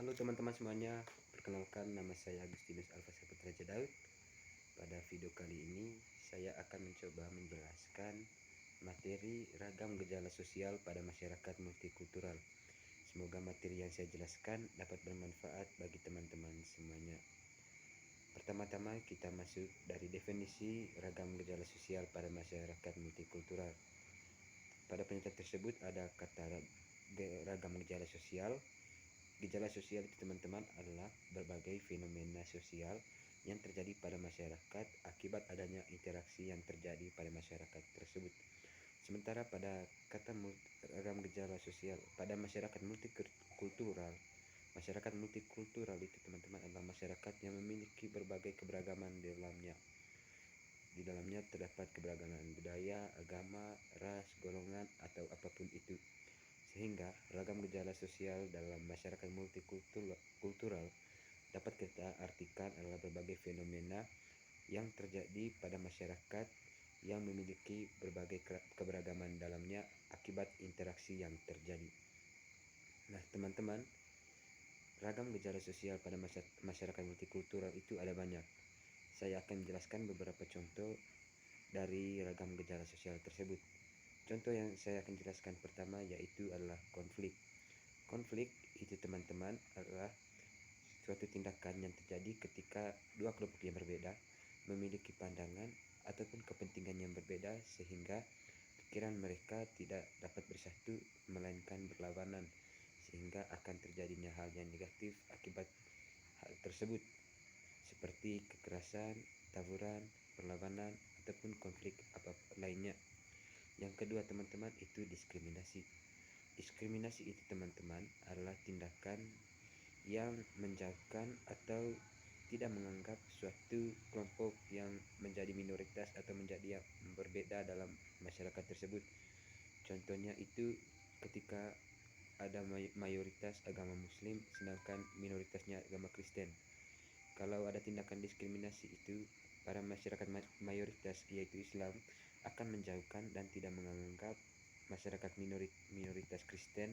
Halo teman-teman semuanya, perkenalkan nama saya Agustinus Alfa Saputra Jadaud. Pada video kali ini saya akan mencoba menjelaskan materi ragam gejala sosial pada masyarakat multikultural. Semoga materi yang saya jelaskan dapat bermanfaat bagi teman-teman semuanya. Pertama-tama kita masuk dari definisi ragam gejala sosial pada masyarakat multikultural. Pada pernyataan tersebut ada kata ragam gejala sosial. Gejala sosial itu teman-teman adalah berbagai fenomena sosial yang terjadi pada masyarakat akibat adanya interaksi yang terjadi pada masyarakat tersebut. Sementara pada kata ragam gejala sosial pada masyarakat multikultural itu teman-teman adalah masyarakat yang memiliki berbagai keberagaman di dalamnya. Di dalamnya terdapat keberagaman budaya, agama, ras, golongan, atau apapun itu. Sehingga ragam gejala sosial dalam masyarakat multikultural dapat kita artikan adalah berbagai fenomena yang terjadi pada masyarakat yang memiliki berbagai keberagaman dalamnya akibat interaksi yang terjadi. Nah teman-teman, ragam gejala sosial pada masyarakat multikultural itu ada banyak. Saya akan menjelaskan beberapa contoh dari ragam gejala sosial tersebut. Contoh yang saya akan jelaskan pertama yaitu adalah konflik. Konflik itu teman-teman adalah suatu tindakan yang terjadi ketika dua kelompok yang berbeda memiliki pandangan ataupun kepentingan yang berbeda sehingga pikiran mereka tidak dapat bersatu melainkan berlawanan, sehingga akan terjadinya hal yang negatif akibat hal tersebut seperti kekerasan, tawuran, perlawanan, ataupun konflik apa lainnya. Yang kedua teman-teman itu diskriminasi. Diskriminasi itu teman-teman adalah tindakan yang menjauhkan atau tidak menganggap suatu kelompok yang menjadi minoritas atau menjadi yang berbeda dalam masyarakat tersebut. Contohnya itu ketika ada mayoritas agama Muslim sedangkan minoritasnya agama Kristen. Kalau ada tindakan diskriminasi itu, para masyarakat mayoritas yaitu Islam akan menjauhkan dan tidak menganggap masyarakat minoritas Kristen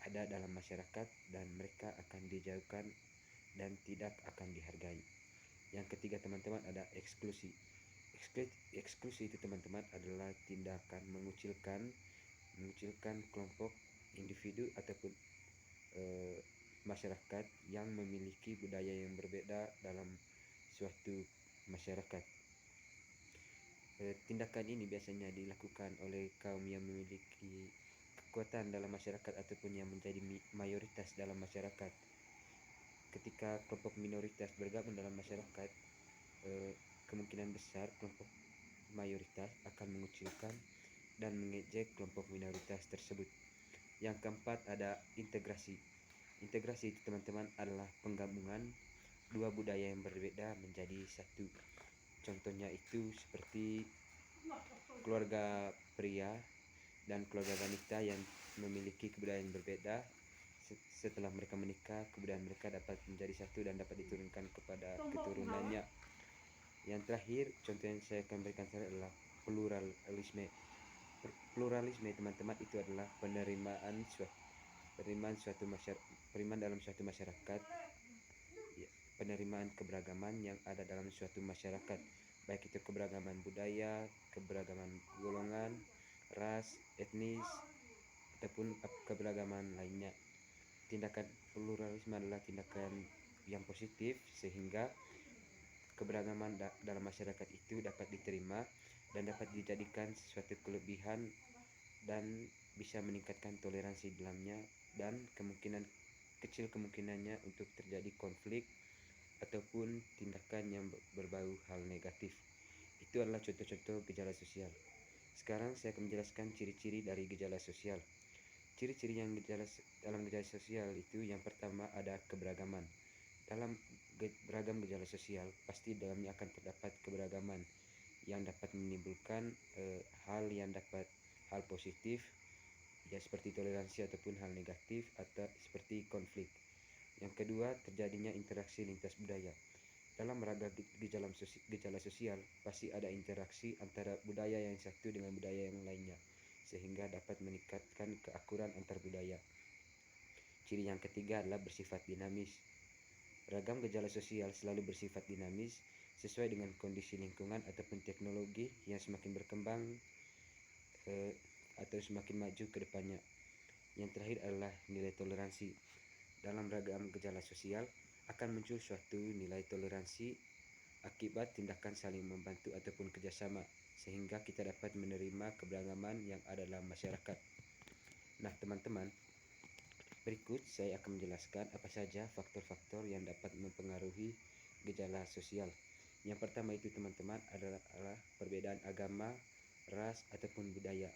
ada dalam masyarakat dan mereka akan dijauhkan dan tidak akan dihargai. Yang ketiga teman-teman ada eksklusi. Eksklusi itu teman-teman adalah tindakan mengucilkan kelompok individu ataupun masyarakat yang memiliki budaya yang berbeda dalam suatu masyarakat. Tindakan ini biasanya dilakukan oleh kaum yang memiliki kekuatan dalam masyarakat ataupun yang menjadi mayoritas dalam masyarakat. Ketika kelompok minoritas bergabung dalam masyarakat, kemungkinan besar kelompok mayoritas akan mengucilkan dan mengejek kelompok minoritas tersebut. Yang keempat ada integrasi. Integrasi itu teman-teman adalah penggabungan dua budaya yang berbeda menjadi satu. Contohnya itu seperti keluarga pria dan keluarga wanita yang memiliki kebudayaan berbeda. Setelah mereka menikah, kebudayaan mereka dapat menjadi satu dan dapat diturunkan kepada keturunannya. Yang terakhir, contoh yang saya akan berikan adalah pluralisme. Pluralisme teman-teman itu adalah penerimaan dalam suatu masyarakat, penerimaan keberagaman yang ada dalam suatu masyarakat, baik itu keberagaman budaya, keberagaman golongan, ras, etnis, ataupun keberagaman lainnya. Tindakan pluralisme adalah tindakan yang positif sehingga keberagaman dalam masyarakat itu dapat diterima dan dapat dijadikan sesuatu kelebihan dan bisa meningkatkan toleransi dalamnya, dan kecil kemungkinannya untuk terjadi konflik ataupun tindakan yang berbau hal negatif. Itu adalah contoh-contoh gejala sosial. Sekarang saya akan menjelaskan ciri-ciri dari gejala sosial. Ciri-ciri yang dalam gejala sosial itu yang pertama ada keberagaman. Dalam beragam gejala sosial pasti dalamnya akan terdapat keberagaman yang dapat menimbulkan hal positif ya seperti toleransi ataupun hal negatif atau seperti konflik. Yang kedua, terjadinya interaksi lintas budaya. Dalam ragam gejala sosial pasti ada interaksi antara budaya yang satu dengan budaya yang lainnya sehingga dapat meningkatkan keakuran antar budaya. Ciri yang ketiga adalah bersifat dinamis. Ragam gejala sosial selalu bersifat dinamis sesuai dengan kondisi lingkungan ataupun teknologi yang semakin berkembang atau semakin maju ke depannya. Yang terakhir adalah nilai toleransi. Dalam ragam gejala sosial akan muncul suatu nilai toleransi akibat tindakan saling membantu ataupun kerjasama, sehingga kita dapat menerima keberagaman yang ada dalam masyarakat. Nah teman-teman, berikut saya akan menjelaskan apa saja faktor-faktor yang dapat mempengaruhi gejala sosial. Yang pertama itu teman-teman adalah perbedaan agama, ras ataupun budaya.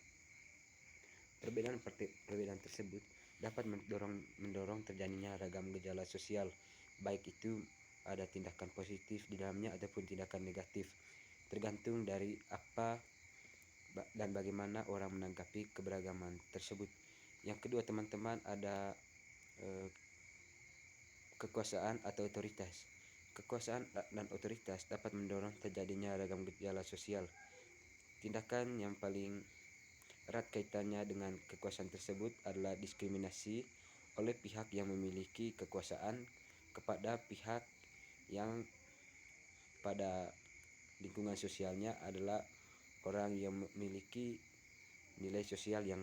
Perbedaan tersebut dapat mendorong terjadinya ragam gejala sosial, baik itu ada tindakan positif di dalamnya ataupun tindakan negatif, tergantung dari apa dan bagaimana orang menanggapi keberagaman tersebut. Yang kedua teman-teman ada kekuasaan atau otoritas. Kekuasaan dan otoritas dapat mendorong terjadinya ragam gejala sosial. Tindakan yang paling erat kaitannya dengan kekuasaan tersebut adalah diskriminasi oleh pihak yang memiliki kekuasaan kepada pihak yang pada lingkungan sosialnya adalah orang yang memiliki nilai sosial yang